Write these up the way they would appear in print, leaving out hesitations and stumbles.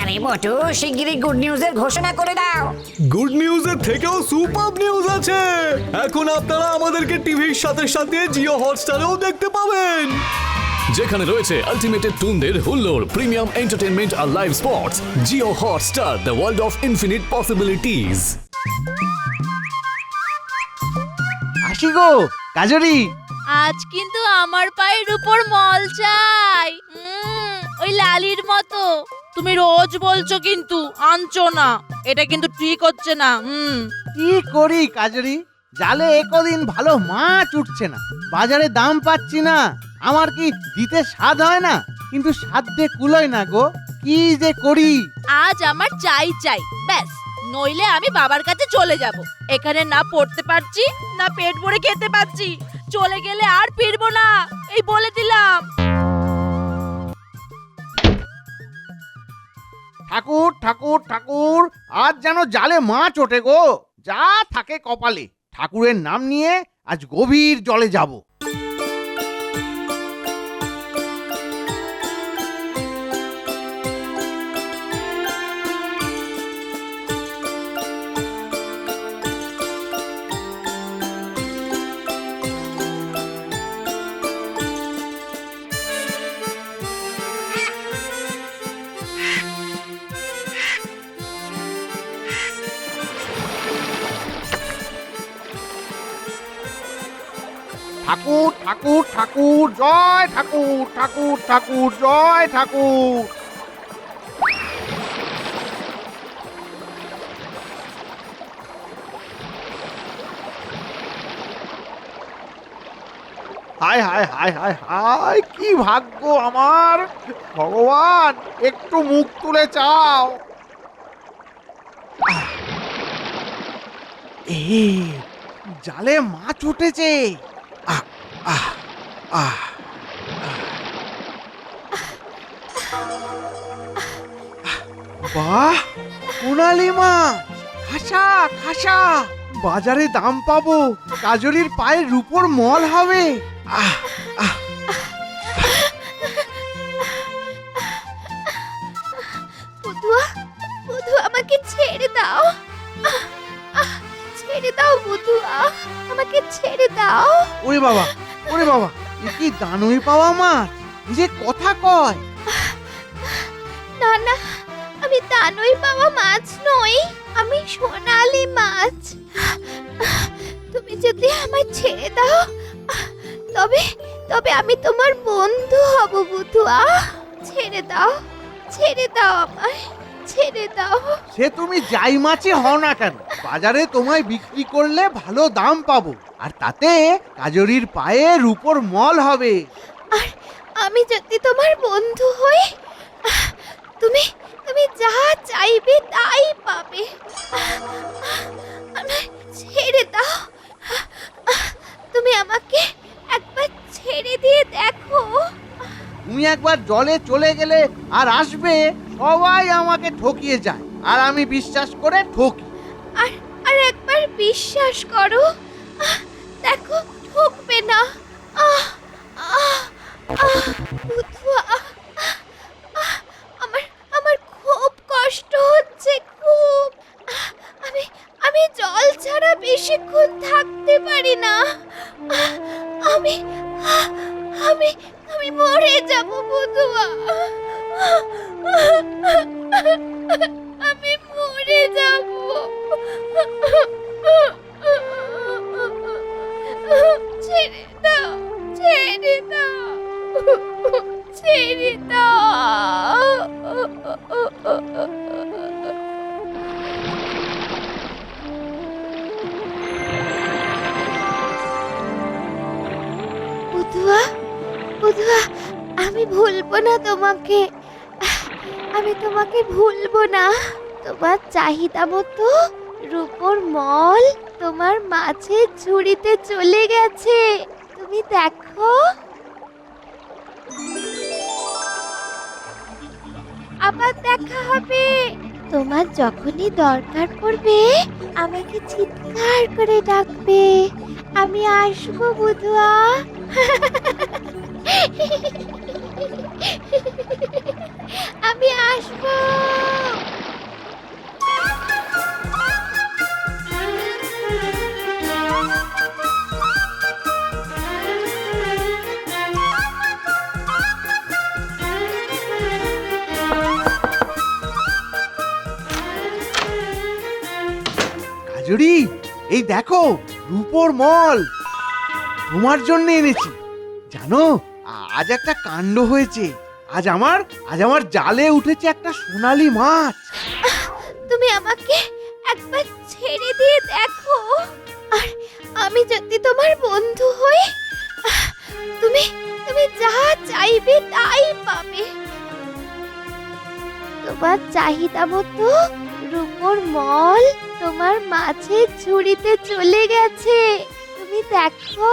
আরে বটু, শিগগিরই গুড নিউজের ঘোষণা করে দাও। গুড নিউজের থেকেও সুপার নিউজ আছে। এখন আপনারা আমাদেরকে টিভির সাথে সাথে জিও হটস্টারেও দেখতে পাবেন, যেখানে রয়েছে আলটিমেটেড টুনদের হুল্লোড়, প্রিমিয়াম এন্টারটেইনমেন্ট আর live sports. Jio Hotstar, the world of infinite possibilities. আসি গো কাজরি। আজ কিন্তু আমার পায়ের উপর মল চাই, ওই লালির মতো। তুমি রোজ বলছো কিন্তু আনছো না, এটা কিন্তু ঠিক হচ্ছে না। কি করি কাজরি, জালে একদিন ভালো মাছ উঠছে না, বাজারে দাম পাচ্ছি না। আমার কি দিতে স্বাদ হয় না, কিন্তু সাধ্যে কুলোয় না গো, কি যে করি। আজ আমার চাই চাই, ব্যাস, নইলে আমি বাবার কাছে চলে যাব। এখানে না পড়তে পারছি, না পেট ভরে খেতে পাচ্ছি। চলে গেলে আর ফিরবো না, এই বলে দিলাম। ঠাকুর ঠাকুর ঠাকুর, আজ যেন জালে মাছ ওঠে গো, যা থাকে কপালে। ঠাকুরের নাম নিয়ে আজ গভীর জলে যাব। ঠাকুর ঠাকুর ঠাকুর, জয় ঠাকুর ঠাকুর ঠাকুর, জয় ঠাকুর। হায় হায় হায় হায় হায়, কি ভাগ্য আমার! ভগবান, একটু মুখ তুলে চাও। এই জালে মাছ উঠেছে। আহ আহ আহ বাহ, সোনালি মাছ, খাসা খাসা। বাজারে দাম পাবো, কাজরির পায়ের রূপোর মল হবে। আহ আহ বুধুয়া, বুধুয়া, আমাকে ছেড়ে দাও। ছেড়ে দাও বুধুয়া, আমাকে ছেড়ে দাও। ওরে বাবা, ওরে বাবা, এ কি দানুই পাওয়া মাছ, এ যে কথা কয়। না না, আমি দানুই পাওয়া মাছ নই, আমি সোনালি মাছ। তুমি যদি আমায় ছেড়ে দাও, তবে তবে আমি তোমার বন্ধু হব বুধুয়া। ছেড়ে দাও, ছেড়ে দাও আমায়, ছেড়ে দাও। সে তুমি যাই মাছই হও না কেন, বাজারে তোমায় বিক্রি করলে ভালো দাম পাবো, আর তাতে কাজরির পায়ে রূপোর মল হবে। আর আমি যদি তোমার বন্ধু হই, তুমি তুমি যা চাইবে তাই পাবে। আমায় ছেড়ে দাও, তুমি আমাকে একবার ছেড়ে দিয়ে দেখো। তুমি একবার জলে চলে গেলে আর আসবে, সবাই আমাকে ঠকিয়ে যায়, আর আমি বিশ্বাস করে ঠকি। আর আর একবার বিশ্বাস করো, দেখো ঠকবে না। বুধুয়া, আমার আমার খুব কষ্ট হচ্ছে, খুব। আমি আমি জল ছাড়া বেশিক্ষণ থাকতে পারি না। আমি আমি আমি মরে যাব বুধুয়া, আমি মরে যাব। ছেড়ে দাও, ছেড়ে দাও, ছেড়ে দাও। বুধুয়া, বুধুয়া, আমি ভুলবো না তোমাকে, আমি তোমাকে ভুলবো না। তোমার চাহিদা মতো রূপোর মল তোমার মাছের ঝুড়িতে চলে গেছে, তুমি দেখো। আবার দেখা হবে। তোমার যখনই দরকার পড়বে আমাকে চিৎকার করে ডাকবে, আমি আসবো বুধুয়া। আমি আসবো। কাজরি, এই দেখো রূপোর মল তোমার জন্য এনেছি। জানো, আজ একটা কাণ্ড হয়েছে। আজ আমার জালে উঠেছে একটা সোনালী মাছ। তুমি আমাকে একবার ছেড়ে দিয়ে দেখো, আর আমি যদি তোমার বন্ধু হই, তুমি তুমি যা চাইবে তাই পাবে। তোমার চাহিদা মতো রূপোর মল তোমার মাছের ঝুড়িতে চলে গেছে। তুমি দেখো।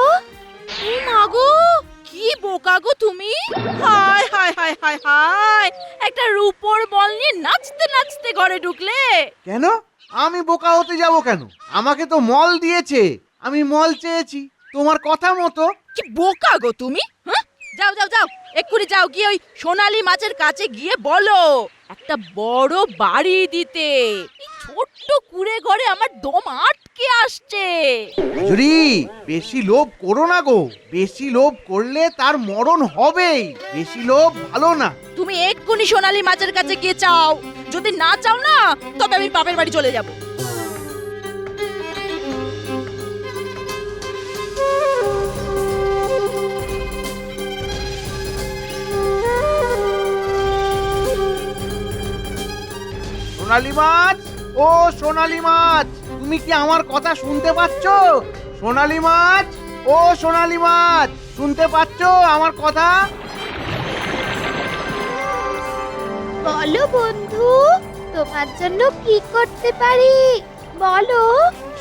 মাগো, কি বোকা গো তুমি! হায় হায় হায় হায় হায়, একটা রূপোর বল নিয়ে নাচতে নাচতে ঘরে ঢুকলে। কেন আমি বোকা হতে যাব কেন? আমাকে তো মল দিয়েছে, আমি মল চেয়েছি তোমার কথা মতো। কি বোকা গো তুমি! হ্যাঁ, যাও যাও যাও, এক্ষুনি যাও, গিয়ে ওই সোনালী মাছের কাছে গিয়ে বলো একটা বড় বাড়ি দিতে। এই ছোট্ট কুড়ে ঘরে আমার দম আটকে আসছে। জুরি, বেশি লোভ করো না গো। বেশি লোভ করলে তার মরণ হবেই। বেশি লোভ ভালো না। তুমি এক্ষুনি সোনালী মাছের কাছে গিয়ে চাও। যদি না চাও না, তবে আমি বাপের বাড়ি চলে যাব। সোনালী মাছ, ও সোনালী মাছ, তুমি কি আমার কথা শুনতে পাচ্ছ? সোনালী মাছ, ও সোনালী মাছ, শুনতে পাচ্ছ আমার কথা? বলো বন্ধু, তোমার জন্য কি করতে পারি বলো।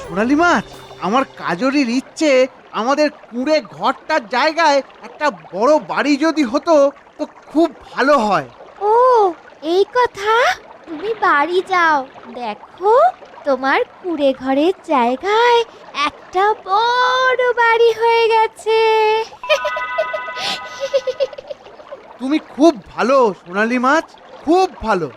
সোনালী মাছ, আমার কাজরির ইচ্ছে আমাদের কুঁড়ে ঘরটার জায়গায় একটা বড় বাড়ি যদি হতো তো খুব ভালো হয়। ও, এই কথা। তুমি বাড়ি যাও, দেখো তোমার কুড়ে ঘরের জায়গায় একটা বড় বাড়ি হয়ে গেছে। তুমি খুব ভালো সোনালী মাছ, খুব ভালো।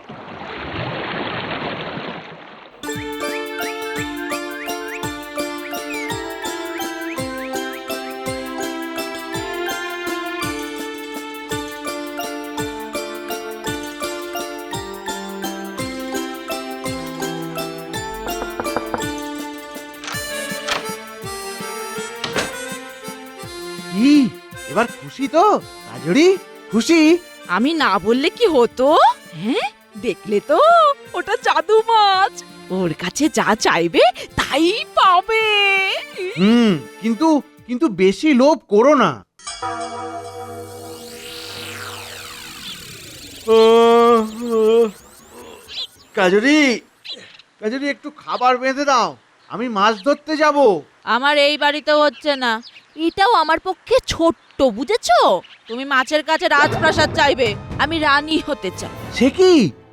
কি এবার খুশি তো কাজরি? খুশি? আমি না বললে কি হতো? হ্যাঁ, দেখলে তো, ওটা জাদু মাছ। ওর কাছে যা চাইবে তাই পাবে। কিন্তু কিন্তু বেশি লোভ করো না। কাজরি, কাজরি, একটু খাবার বেঁধে দাও, আমি মাছ ধরতে যাব। আমার এই বাড়িতেও হচ্ছে না। এটাও আমার পক্ষে ছোট্ট, বুঝেছো? তুমি মাছের কাছে রাজপ্রাসাদ চাইবে, আমি রানী হতে চাই। সে কি,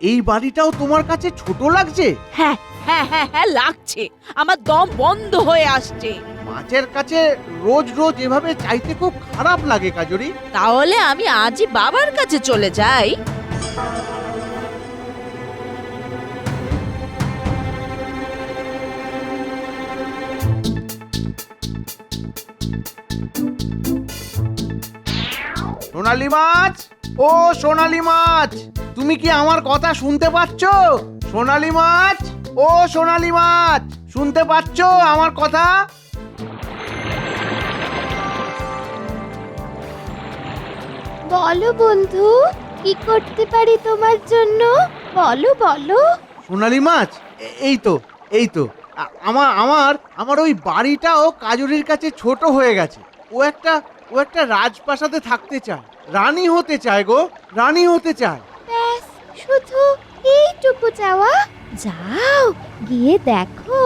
এই বাড়িটাও তোমার কাছে ছোট লাগছে? হ্যাঁ হ্যাঁ হ্যাঁ হ্যাঁ, লাগছে। আমার দম বন্ধ হয়ে আসছে। মাছের কাছে রোজ রোজ এভাবে চাইতে খুব খারাপ লাগে কাজরি। তাহলে আমি আজই বাবার কাছে চলে যাই। সোনালী মাছ, ও সোনালী মাছ, তুমি কি আমার কথা শুনতে পাচ্ছ? সোনালী মাছ, ও সোনালী মাছ, শুনতে পাচ্ছ আমার কথা? বলো বন্ধু, কি করতে পারি তোমার জন্য? বলো বলো। সোনালী মাছ, এই তো, এই তো, আমার আমার আমার ওই বাড়িটাও কাজরির কাছে ছোট হয়ে গেছে। ও একটা রাজপ্রাসাদে থাকতে চায়, রানী হতে চায় গো, রানী হতে চায়। ব্যাস, শুধু এইটুকু চাওয়া। যাও, গিয়ে দেখো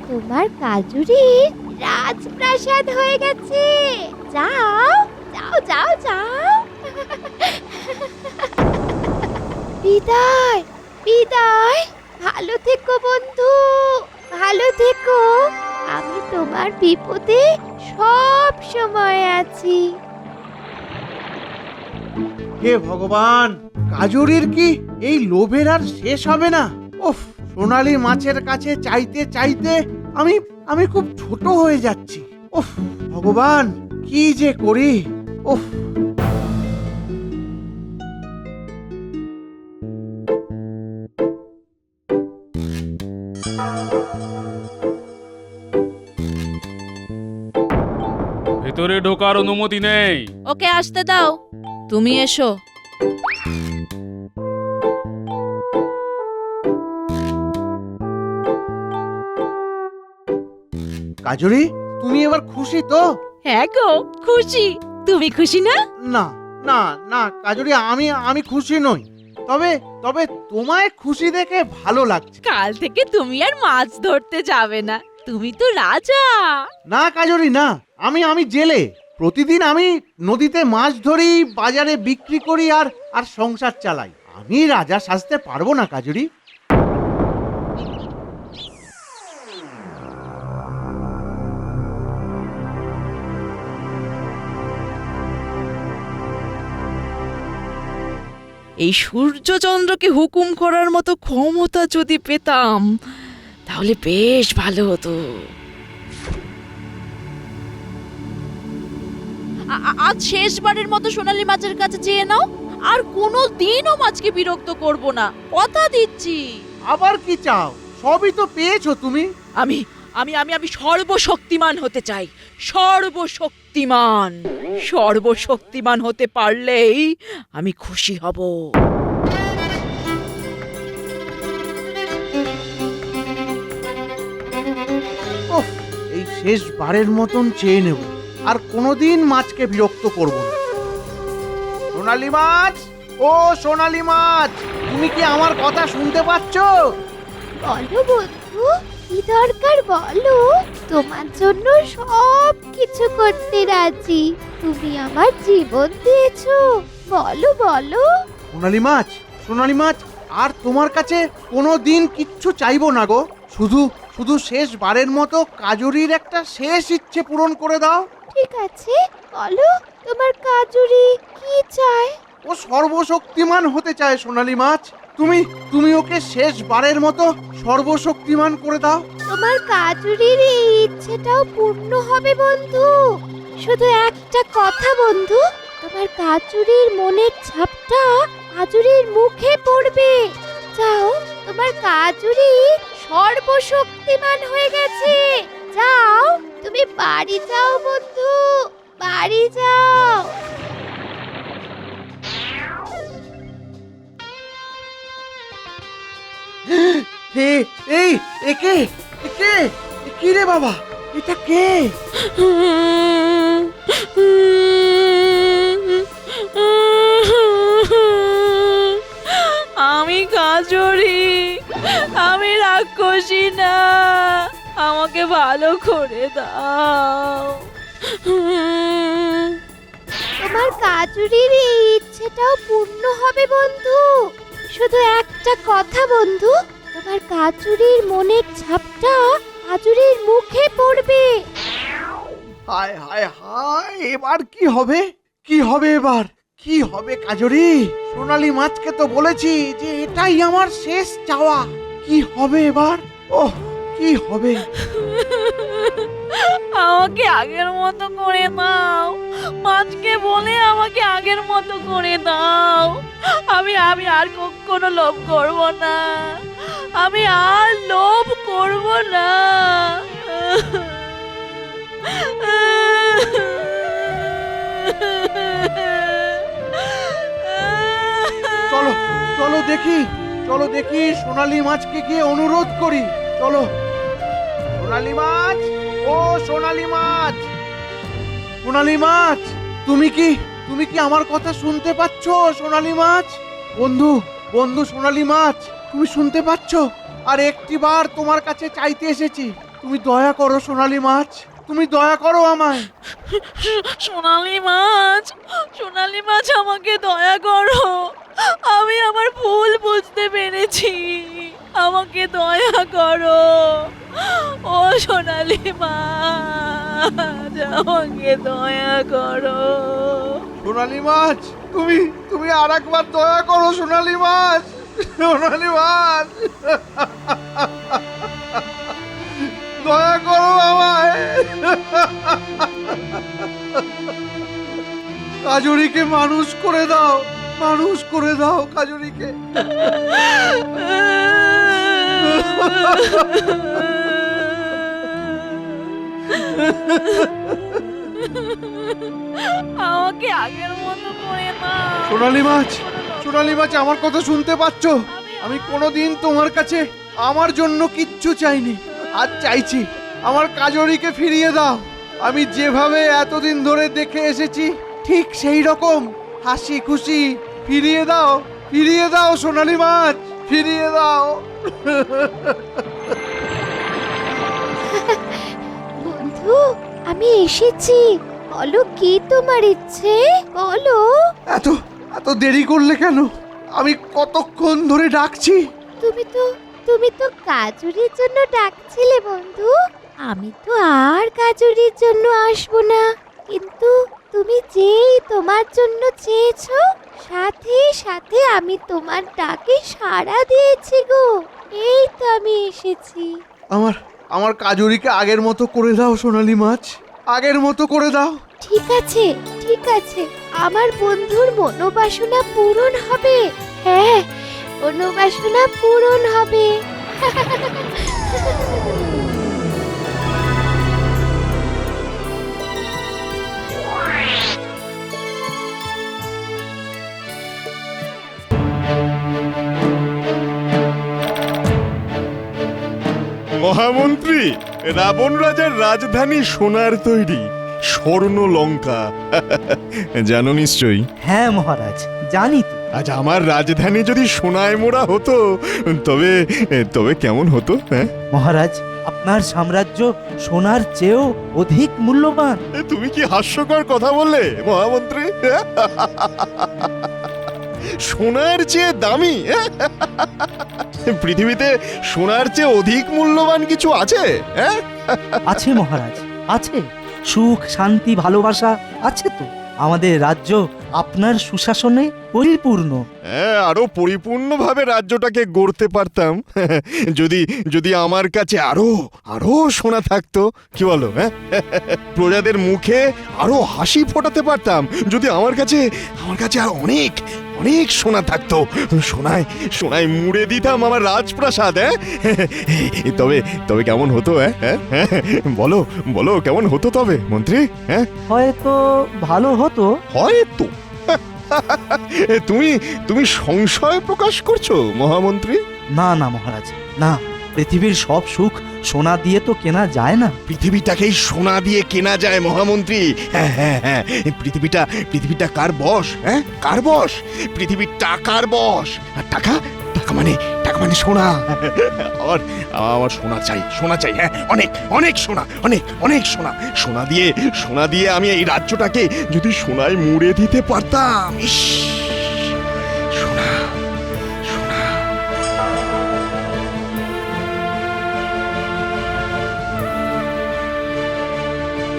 তোমার কাজুরির রাজপ্রাসাদ হয়ে গেছে। যাও যাও যাও যাও। বিদায় বিদায়, ভালো থেকো বন্ধু, ভালো থেকো। আমি তোমার বিপদে সব সময় আছি। হে ভগবান, কাজরির কি এই লোভের আর শেষ হবে না? উফ, সোনালী মাছের কাছে চাইতে চাইতে আমি খুব ছোট হয়ে যাচ্ছি। উফ ভগবান, কি যে করি। উফ। ভেতরে ঢোকার অনুমতি নেই। ওকে আসতে দাও, তুমি এসো। কাজরি, তুমি এবার খুশি তো? হ্যাঁ গো, খুশি। তুমি খুশি না? না না না কাজরি, আমি খুশি নই। তবে তবে তোমায় খুশি দেখে ভালো লাগছে। কাল থেকে তুমি আর মাছ ধরতে যাবে না, তুমি তো রাজা। না কাজরি না, আমি জেলে। প্রতিদিন আমি নদীতে মাছ ধরি, বাজারে বিক্রি করি আর আর সংসার চালাই। আমি রাজা সাজতে পারবো না কাজরি। এই সূর্যচন্দ্রকে হুকুম করার মতো ক্ষমতা যদি পেতাম তাহলে বেশ ভালো হতো। আজ শেষবারের মতো সোনালী মাছের কাছে চেয়ে নাও, আর কোনো দিনও মাছকে বিরক্ত করব না, কথা দিচ্ছি। আবার কি চাও? সবই তো পেয়েছো তুমি। আমি আমি আমি আমি সর্বশক্তিমান হতে চাই, সর্বশক্তিমান। সর্বশক্তিমান হতে পারলেই আমি খুশি হব। ওহ, এই শেষবারের মতন চেয়ে নেব, আর কোনোদিন মাছকে বিরক্ত করব না। সোনালী মাছ, ও সোনালী মাছ, তুমি কি আমার কথা শুনতে পাচ্ছো? বলো বন্ধু, কি দরকার বলো। তোমার জন্য সব কিছু করতে রাজি। তুমি আমার জীবন দিয়েছো। বলো বলো। সোনালী মাছ, সোনালী মাছ, আর তোমার কাছে কোনোদিন কিচ্ছু চাইবো না গো। শুধু শুধু শেষবারের মতো কাজরির একটা শেষ ইচ্ছে পূরণ করে দাও। ঠিক আছে, বলো তোমার কাজুরি কি চায়। ও সর্বশক্তিমান হতে চায় সোনালী মাছ। তুমি তুমি ওকে শেষবারের মতো সর্বশক্তিমান করে দাও। তোমার কাজুরির এই ইচ্ছেটাও পূর্ণ হবে বন্ধু। শুধু একটা কথা বন্ধু, তোমার কাজুরির মনের ছাপটা কাজুরির মুখে পড়বে। যাও, তোমার কাজুরি সর্বশক্তিমান হয়ে গেছে। যাও, তুমি বাড়ি যাও বন্ধু, বাড়ি যাও। হে, এই একে একে কি রে বাবা, এটা কে? আমি কাজরি, আমি রাক্ষসী না, আমাকে ভালো করে দাও। তোমার কাজুরির এই ইচ্ছেটাও পূর্ণ হবে বন্ধু। শুধু একটা কথা বন্ধু, তোমার কাজুরির মনের ছাপটা কাজুরির মুখে পড়বে। হায় হায় হায়, এবার কি হবে? কি হবে এবার? কি হবে কাজরি? সোনালী মাছকে তো বলেছি যে এটাই আমার শেষ চাওয়া। কি হবে এবার? ওহ, কি হবে? আমাকে আগের মতো করে দাও, মাছকে বলে আমাকে আগের মতো করে দাও। আমি আমি আর কখনো লোভ করব না, আমি আর লোভ করব না। চলো চলো দেখি, চলো দেখি সোনালী মাছকে গিয়ে অনুরোধ করি। চলো সোনালী মাছ, ও সোনালী মাছ, সোনালী মাছ, তুমি কি আমার কথা শুনতে পাচ্ছ? সোনালী মাছ, বন্ধু বন্ধু সোনালী মাছ, তুমি শুনতে পাচ্ছ? আর একটিবার তোমার কাছে চাইতে এসেছি, তুমি দয়া করো সোনালী মাছ, তুমি দয়া করো আমায়। সোনালী মাছ, সোনালী মাছ, আমাকে দয়া করো। আমি আমার ভুল বুঝতে পেরেছি, আমাকে দয়া করো। ও সোনালী মাছ, আমাকে দয়া করো। সোনালী মাছ, তুমি তুমি আর একবার দয়া করো সোনালী মাছ, সোনালী মাছ, দয়া করো আমায়। কাজরিকে মানুষ করে দাও, মানুষ করে দাও কাজরিকে। আমাকে আগের মতো করে দাও। সোনালি মাছ আমার কথা শুনতে পাচ্ছ? আমি কোনোদিন তোমার কাছে আমার জন্য কিচ্ছু চাইনি, আজ চাইছি আমার কাজরিকে ফিরিয়ে দাও। আমি যেভাবে এতদিন ধরে দেখে এসেছি ঠিক সেই রকম হাসি খুশি ফিরিয়ে দাও সোনালি মাছ, ফিরিয়ে দাও। বন্ধু, আমি এসেছি, বলো কি তোমার ইচ্ছে, বলো। এত দেরি করলে কেন? আমি কতক্ষণ ধরে ডাকছি। তুমি তো কাজুরির জন্য ডাকছিলে বন্ধু। আমি তো আর কাজুরির জন্য আসবো না, কিন্তু তুমি যেই তোমার জন্য চেয়েছো সাথে সাথে আমি তোমার ডাকে সাড়া দিয়েছি গো। এই তো আমি এসেছি। আমার কাজুরিকে আগের মতো করে দাও সোনালি মাছ, আগের মতো করে দাও। ঠিক আছে, ঠিক আছে, আমার বন্ধুর মনোবাসনা পূরণ হবে। হ্যাঁ, মনোবাসনা পূরণ হবে। মহামন্ত্রী, রাবণ রাজার রাজধানী সোনার তৈরি স্বর্ণ লঙ্কা জানো নিশ্চয়ই। হ্যাঁ মহারাজ, জানি তো। আজ আমার রাজধানী যদি সোনায় মোড়া হতো তবে তবে কেমন হতো? হ্যাঁ মহারাজ, আপনার সাম্রাজ্য সোনার চেয়েও অধিক মূল্যবান। তুমি কি হাস্যকর কথা বললে মহামন্ত্রী? সোনার চেয়ে দামি? পৃথিবীতে সোনার চেয়ে অধিক মূল্যবান কিছু আছে? আছে মহারাজ, আছে। সুখ, শান্তি, ভালোবাসা আছে তো। আমাদের রাজ্য আপনার সুশাসনে পরিপূর্ণ। আরো পরিপূর্ণভাবে রাজ্যটাকে গড়তে পারতাম যদি যদি আমার কাছে আরো আরো সোনা থাকতো। কি বলো? প্রজাদের মুখে আরো হাসি ফোটাতে পারতাম যদি আমার কাছে আর অনেক অনেক সোনা থাকতো। সোনায় মুড়ে দিতাম আমার রাজপ্রাসাদ। তবে তবে কেমন হতো? বলো বলো, কেমন হতো তবে মন্ত্রী? হয়তো ভালো হতো। হয়তো? তুমি সংশয় প্রকাশ করছো মহামন্ত্রী? না না মহারাজ, না। পৃথিবীর সব সুখ সোনা দিয়ে তো কেনা যায় না। পৃথিবীটাকেই সোনা দিয়ে কেনা যায় মহামন্ত্রী। হ্যাঁ, পৃথিবীটা কার বশ? কার বশ? পৃথিবীর টাকার বশ। আর টাকা মানে সোনা। আমার সোনা চাই। হ্যাঁ, অনেক সোনা, অনেক সোনা। সোনা দিয়ে আমি এই রাজ্যটাকে যদি সোনায় মুড়ে দিতে পারতাম। ইস, সোনা।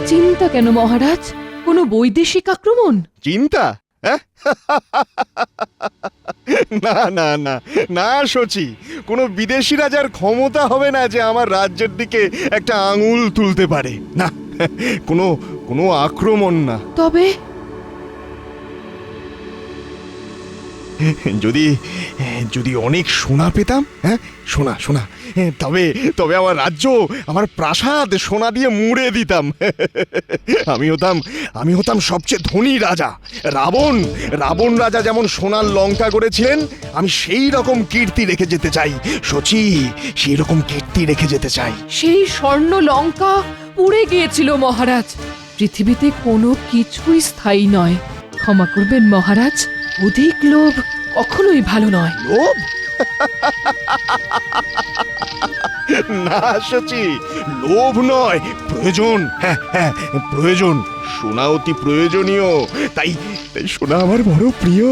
চিন্তা কেন মহারাজ? কোনো বৈদেশিক আক্রমণ? চিন্তা? না শচী, কোনো বিদেশি রাজার ক্ষমতা হবে না যে আমার রাজ্যের দিকে একটা আঙুল তুলতে পারে। না, কোনো আক্রমণ না। তবে যদি অনেক সোনা পেতাম, সোনা, তবে আমার রাজ্য, আমার প্রাসাদ সোনা দিয়ে মুড়ে দিতাম। আমি হতাম সবচেয়ে ধনী রাজা। রাবণ রাজা যেমন সোনার লঙ্কা গড়েছিলেন, আমি সেই রকম কীর্তি রেখে যেতে চাই শচী, সেই রকম কীর্তি রেখে যেতে চাই। সেই স্বর্ণ লঙ্কা পুড়ে গিয়েছিল মহারাজ। পৃথিবীতে কোনো কিছুই স্থায়ী নয়। ক্ষমা করবেন মহারাজ, অধিক লোভ কখনোই ভালো নয়। লোভ? না শচী, লোভ নয়, প্রয়োজন। হ্যাঁ, প্রয়োজন। সোনা অতি প্রয়োজনীয়। তাই সোনা আমার বড় প্রিয়।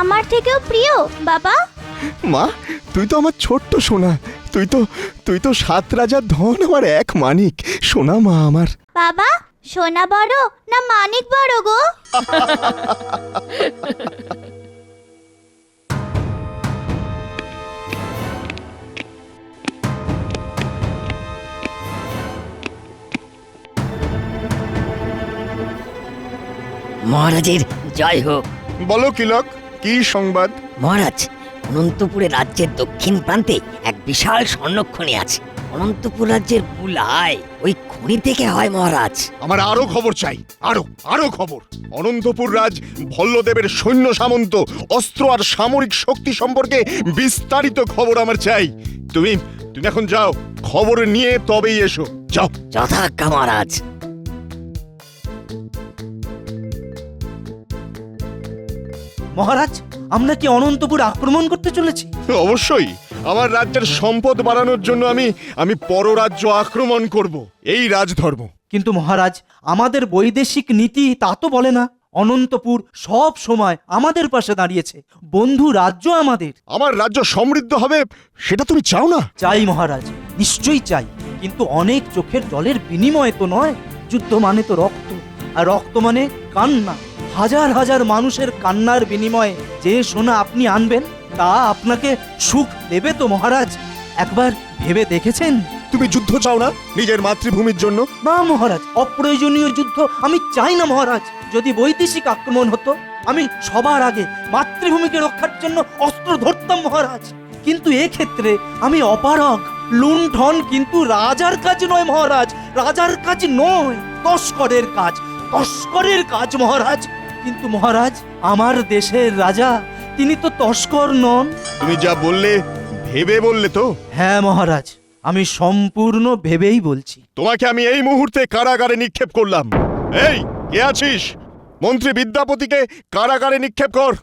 আমার থেকেও প্রিয় বাবা। মা, তুই তো আমার ছোট্ট সোনা। তুই তো 7 রাজার ধন, আমার এক মানিক। সোনা মা আমার। বাবা, সোনা বড় না মানিক বড় গো? মহারাজের জয় হোক। বলো কিলক, কি সংবাদ? মহারাজ, অনন্তপুরে রাজ্যের দক্ষিণ প্রান্তে এক বিশাল স্বর্ণখনি আছে। অনন্তপুর রাজ্যের মূল আয় ওই খনি থেকে হয় মহারাজ। আমার আরো খবর চাই, আরো খবর। অনন্তপুর রাজ ভল্লদেবের সৈন্য সামন্ত, অস্ত্র আর সামরিক শক্তি সম্পর্কে বিস্তারিত খবর আমার চাই। তুমি এখন যাও, খবর নিয়ে তবেই এসো, যাও। যথাজ্ঞা মহারাজ। মহারাজ, আমরা কি অনন্তপুর আক্রমণ করতে চলেছি? অবশ্যই, আমার রাজ্যের সম্পদ বাড়ানোর জন্য আমি পররাজ্য আক্রমণ করব, এই রাজধর্ম। কিন্তু মহারাজ, আমাদের বৈদেশিক নীতি তা তো বলে না। অনন্তপুর সব সময় আমাদের পাশে দাঁড়িয়েছে, বন্ধু রাজ্য আমাদের। আমার রাজ্য সমৃদ্ধ হবে সেটা তুমি চাও না? চাই মহারাজ, নিশ্চয়ই চাই, কিন্তু অনেক চোখের জলের বিনিময়ে তো নয়। যুদ্ধ মানে তো রক্ত, আর রক্ত মানে কান্না। হাজার হাজার মানুষের কান্নার বিনিময়ে যে সোনা আপনি আনবেন, তা আপনাকে সুখ দেবে তো মহারাজ? একবার ভেবে দেখেছেন? তুমি যুদ্ধ চাও না নিজের মাতৃভূমির জন্য? না মহারাজ, অপ্রয়োজনীয় যুদ্ধ আমি চাই না মহারাজ। যদি বৈদেশিক আক্রমণ হতো, আমি সবার আগে মাতৃভূমিকে রক্ষার জন্য অস্ত্র ধরতাম মহারাজ। কিন্তু এক্ষেত্রে আমি অপারগ। লুণ্ঠন কিন্তু রাজার কাজ নয় মহারাজ, রাজার কাজ নয়, তস্করের কাজ, তস্করের কাজ মহারাজ। কিন্তু মহারাজ, আমার দেশের রাজা, তিনি তো তস্কর নন। তুমি যা বললে ভেবে বললে তো? হ্যাঁ মহারাজ, আমি সম্পূর্ণ ভেবেই বলছি। তোমাকে আমি এই মুহূর্তে কারাগারে নিক্ষেপ করলাম। এই, কে আছিস? মন্ত্রী বিদ্যাপতিকে কারাগারে নিক্ষেপ কর।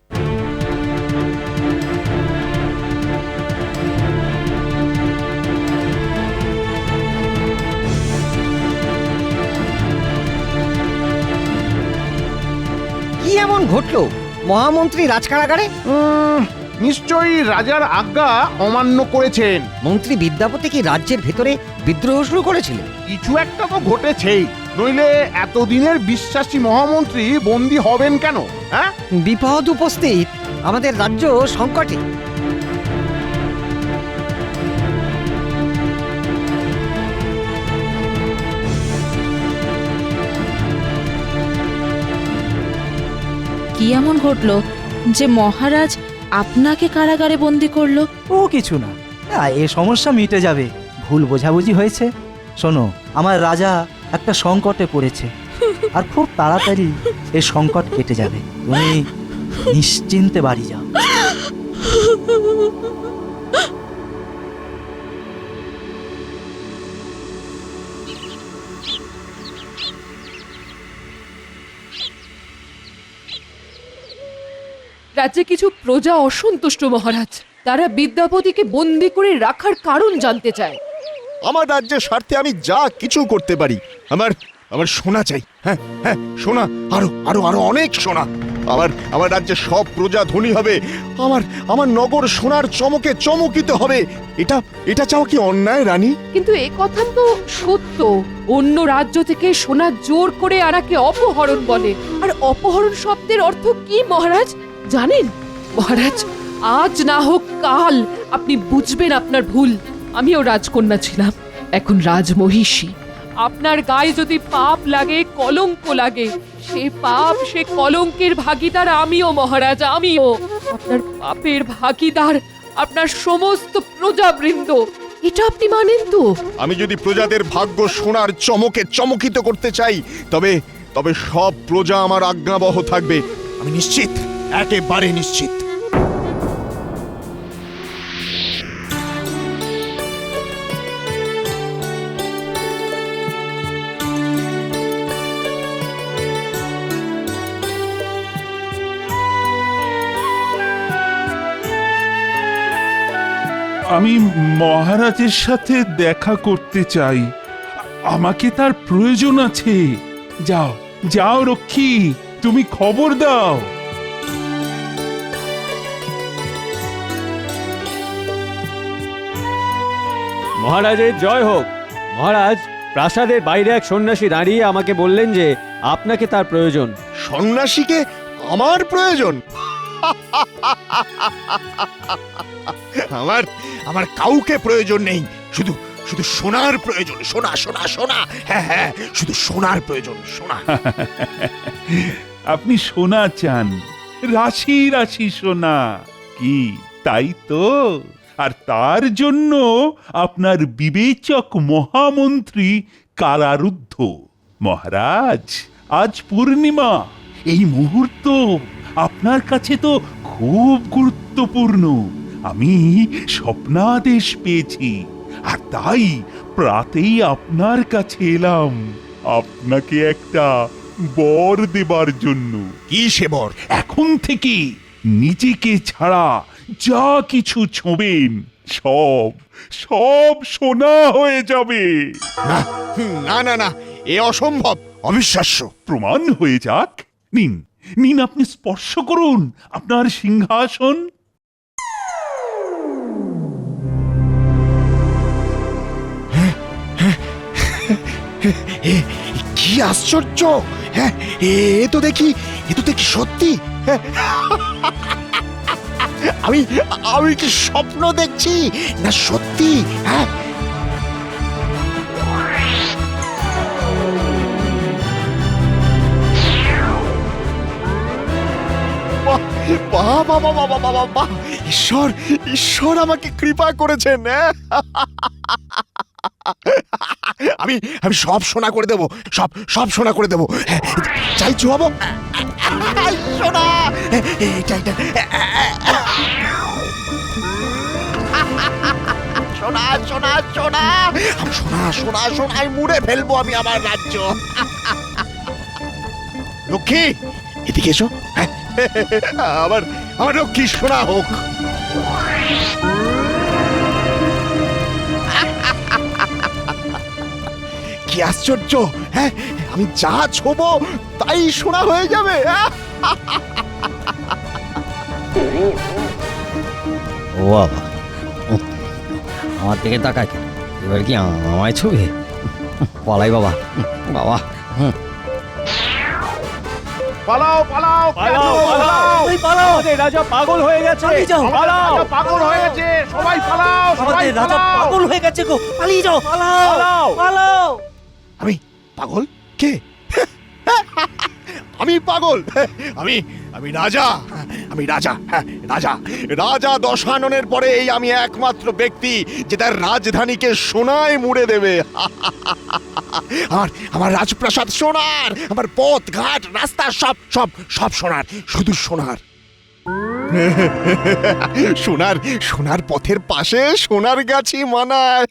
কি এমন ঘটলো মহামন্ত্রী রাজকারাগারে? নিশ্চয়ই রাজার আজ্ঞা অমান্য করেছেন। মন্ত্রী বিদ্যাপতি কি রাজ্যের ভেতরে বিদ্রোহ শুরু করেছিলেন? কিছু একটা তো ঘটেছেই, নইলে এতদিনের বিশ্বাসী মহামন্ত্রী বন্দী হবেন কেন? হ্যাঁ, বিপদ উপস্থিত, আমাদের রাজ্য সংকটে। কি এমন ঘটলো যে মহারাজ আপনাকে কারাগারে বন্দি করলো? ও কিছু না, এ সমস্যা মিটে যাবে। ভুল বোঝাবুঝি হয়েছে। শোনো, আমার রাজা একটা সংকটে পড়েছে, আর খুব তাড়াতাড়ি এই সংকট কেটে যাবে। তুমি নিশ্চিন্তে বাড়ি যাও। রাজ্যে কিছু প্রজা অসন্তুষ্ট মহারাজ, তারা বিদ্যাপতিকে বন্দি করে রাখার কারণ জানতে চায়। আমার রাজ্যের স্বার্থে আমি যা কিছু করতে পারি। আমার সোনা চাই। হ্যাঁ, সোনা, আরো অনেক সোনা। আমার রাজ্যের সব প্রজা ধনী হবে। আমার নগর সোনার চমকে চমকিত হবে। এটা চাও কি অন্যায় রানী? কিন্তু এ কথা তো সত্য। অন্য রাজ্য থেকে সোনা জোর করে আনাকে অপহরণ বলে। আর অপহরণ শব্দের অর্থ কি মহারাজ জানেন? মহারাজ, আজ না হোক কাল আপনি বুঝবেন আপনার ভুল। আমিও রাজকন্যা ছিলাম, এখন রাজমহিষী। আপনার গায়ে যদি পাপ লাগে, কলঙ্ক লাগে, সে পাপ, সে কলঙ্কের ভাগীদার আমিও মহারাজ, আমিও। আপনার পাপের ভাগীদার আপনার সমস্ত প্রজাবৃন্দ। এটা আপনি মানেন তো? আমি যদি প্রজাদের ভাগ্য সোনার চমকে চমকিত করতে চাই, তবে সব প্রজা আমার আজ্ঞাবহ থাকবে। আমি নিশ্চিত, একেবারে নিশ্চিত। আমি মহারাজের সাথে দেখা করতে চাই, আমাকে তার প্রয়োজন আছে। যাও যাও রক্ষী, তুমি খবর দাও। মহারাজের জয় হোক। মহারাজ, প্রাসাদের বাইরে এক সন্ন্যাসী দাঁড়িয়ে আমাকে বললেন যে আপনাকে তার প্রয়োজন। সন্ন্যাসীকে আমার প্রয়োজন? আমার কাউকে প্রয়োজন নেই, শুধু সোনার প্রয়োজন। সোনা, হ্যাঁ, শুধু সোনার প্রয়োজন, সোনা। আপনি সোনা চান, রাশি রাশি সোনা, কি তাই তো? আর তার জন্য আপনার বিবেচক মহামন্ত্রী কারারুদ্ধ। মহারাজ, আজ পূর্ণিমা, এই মুহূর্ত আপনার কাছে তো খুব গুরুত্বপূর্ণ। আমি স্বপ্নাদেশ পেয়েছি, আর তাই প্রাতেই আপনার কাছে এলাম আপনাকে একটা বর দেবার জন্য। কি সে বর? এখন থেকে নিজেকে ছাড়া যা কিছু ছোঁবেন সব সব সোনা হয়ে যাবে। না না না না, এ অসম্ভব, অবিশ্বাস্য। প্রমাণ হয়ে যাক। নিন নিন, আপনি স্পর্শ করুন আপনার সিংহাসন। কি আশ্চর্য! হ্যাঁ, এ তো দেখি সত্যি। হ্যাঁ, আমি আমি কি স্বপ্ন দেখছি না সত্যি? হ্যাঁ, বাহ বাহ বাহ বাহ বাহ বাহ বাহ! ঈশ্বর ঈশ্বর আমাকে কৃপা করেছেন। হ্যাঁ, আমি আমি সব সোনা করে দেব, সব সব সোনা করে দেব। হ্যাঁ, চাই চুয়াবো সোনা। এটা এটা সোনা সোনা সোনা সোনা সোনা সোনায় মুড়ে ফেলবো আমি আমার রাজ্য। লক্ষ্মী, এদিকে এসো। হ্যাঁ, আমার আমার লক্ষ্মী সোনা হোক। কি আশ্চর্য! হ্যাঁ, আমি যা ছোবো তাই সোনা হয়ে যাবে। ও বাবা, আমার দিকে তাকায় কেন? এবার কি আমায় ছবি? পালাই বাবা, বাবা। পালাও পালাও পালাও, পালাও। ওই পালাও, আমাদের রাজা পাগল হয়ে গেছে। পালিয়ে যাও। পালাও, পাগল হয়েছে, সবাই পালাও, আমাদের রাজা পাগল হয়ে গেছে গো, পালিয়ে যাও, পালাও পালাও। পালাও। আমি পাগল? কে? আমি পাগল? আমি আমি রাজা, আমি রাজা। হ্যাঁ, রাজা রাজা দশাননের পরে এই আমি একমাত্র ব্যক্তি যে তার রাজধানীকে সোনায় মুড়ে দেবে। আমার আমার রাজপ্রাসাদ সোনার, আমার পথ ঘাট রাস্তা সব সব সব সোনার, শুধু সোনার। সোনার সোনার পথের পাশে সোনার গাছই মানায়।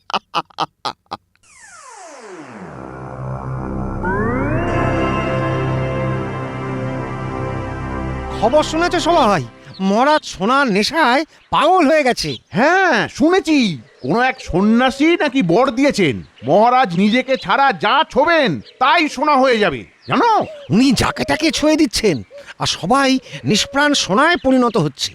খবর শুনেছো সবাই? মহারাজ সোনার নেশায় পাগল হয়ে গেছে। হ্যাঁ, শুনেছি। কোন এক সন্ন্যাসী নাকি বর দিয়েছেন, মহারাজ নিজেকে ছাড়া যা ছোবেন তাই সোনা হয়ে যাবে। জানো, উনি যাকে তাকে ছুঁয়ে দিচ্ছেন, আর সবাই নিষ্প্রাণ সোনায় পরিণত হচ্ছে।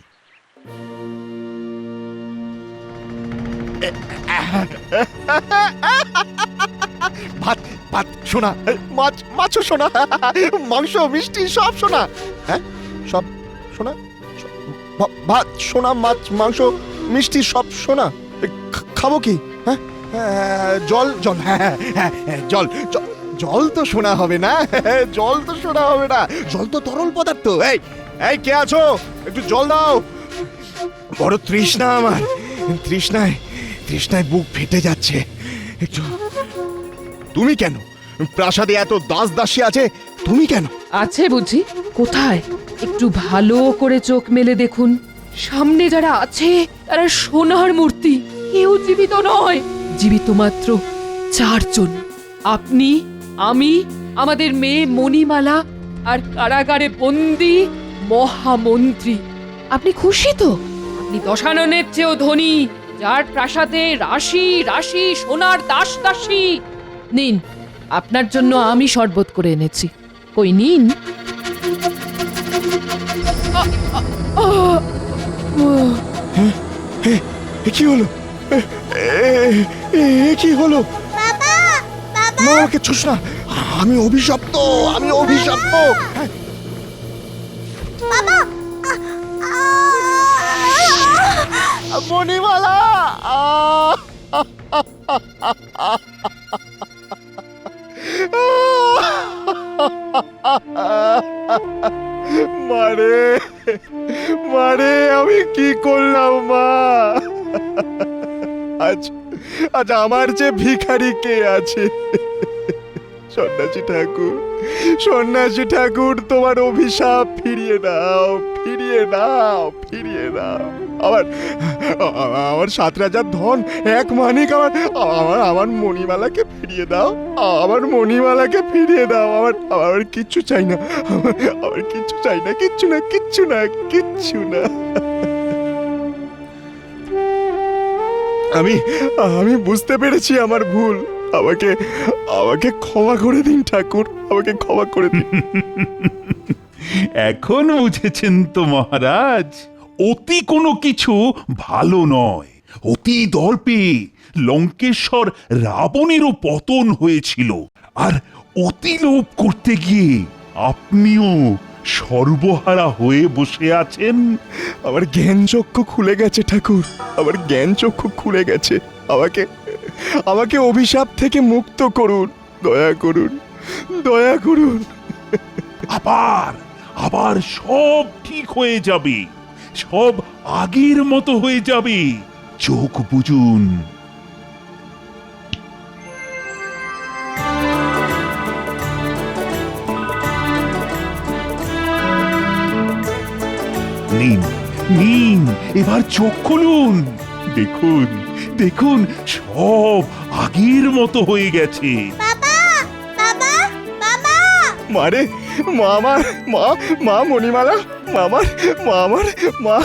ভাত ভাত সোনা, মাছ মাছও সোনা, মাংস মিষ্টি সব সোনা। হ্যাঁ, সব সোনা, ভাত সোনা, মাছ মাংস মিষ্টি সব সোনা। খাবো কি? হ্যাঁ, জল জল, হ্যাঁ হ্যাঁ হ্যাঁ, জল জল তো সোনা হবে না। জল তো সোনা হবে না, জল তো তরল পদার্থ। এই এই, কে আছো? একটু জল দাও। বড় তৃষ্ণা আমার, তৃষ্ণায় তৃষ্ণায় বুক ফেটে যাচ্ছে। একটু। তুমি কেন? প্রাসাদে এত দাস দাসী আছে, তুমি কেন? আছে বুঝি? কোথায়? একটু ভালো করে চোখ মেলে দেখুন। সামনে যারা আছে তারা সোনার মূর্তি, কেউ জীবিত নয়। জীবিত মাত্র 4 জন। আপনি, আমি, আমাদের মেয়ে মণিমালা, আর কারাগারে বন্দি মহামন্ত্রী। আপনি খুশি তো? আপনি দশাননের চেয়েও ধনী, যার প্রাসাদে রাশি রাশি সোনার দাস দাসী। নিন, আপনার জন্য আমি শরবত করে এনেছি। কই নিন। কি হলো? কি হলো? বাবা বাবা, মা, আমাকে ছুস না, আমি অভিশপ্ত, আমি অভিশপ্ত। বাবা মণিমালা, মারে মারে, আমি কি করলাম মা? আজ আজ আমার যে ভিখারি কে আছে? সন্ন্যাসী ঠাকুর, সন্ন্যাসী ঠাকুর, তোমার অভিশাপ ফিরিয়ে দাও, ফিরিয়ে দাও, ফিরিয়ে দাও। আমার আমার 7 রাজার ধন এক মানিক আমার আমার আমার মণিমালাকে ফিরিয়ে দাও, আমার মণিমালাকে ফিরিয়ে দাও। আমার কিচ্ছু চাই না, আমার কিচ্ছু চাই না, কিচ্ছু না, কিচ্ছু না, কিচ্ছু না। আমি বুঝতে পেরেছি আমার ভুল। আমাকে আমাকে ক্ষমা করে দিন ঠাকুর, আমাকে ক্ষমা করে দিন। এখন বুঝেছেন তো মহারাজ, অতি কোনো কিছু ভালো নয়। অতি দর্পে লঙ্কেশ্বর রাবণেরও পতন হয়েছিল, আর অতি লোভ করতে গিয়ে আপনিও সর্বহারা হয়ে বসে আছেন। আমার জ্ঞান চক্ষু খুলে গেছে ঠাকুর, আমার জ্ঞান চক্ষু খুলে গেছে। আমাকে আমাকে অভিশাপ থেকে মুক্ত করুন, দয়া করুন, দয়া করুন। আবার আবার সব ঠিক হয়ে যাবে, সব আগের মতো হয়ে যাবে। চোখ বুঝুন। নিন নিন, এবার চোখ খুলুন। দেখুন দেখুন, সব আগের মতো হয়ে গেছে। মারে মা, আমার মা মণিমালা, আমার মা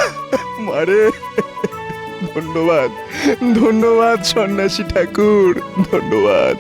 মারে। ধন্যবাদ, ধন্যবাদ সন্ন্যাসী ঠাকুর, ধন্যবাদ।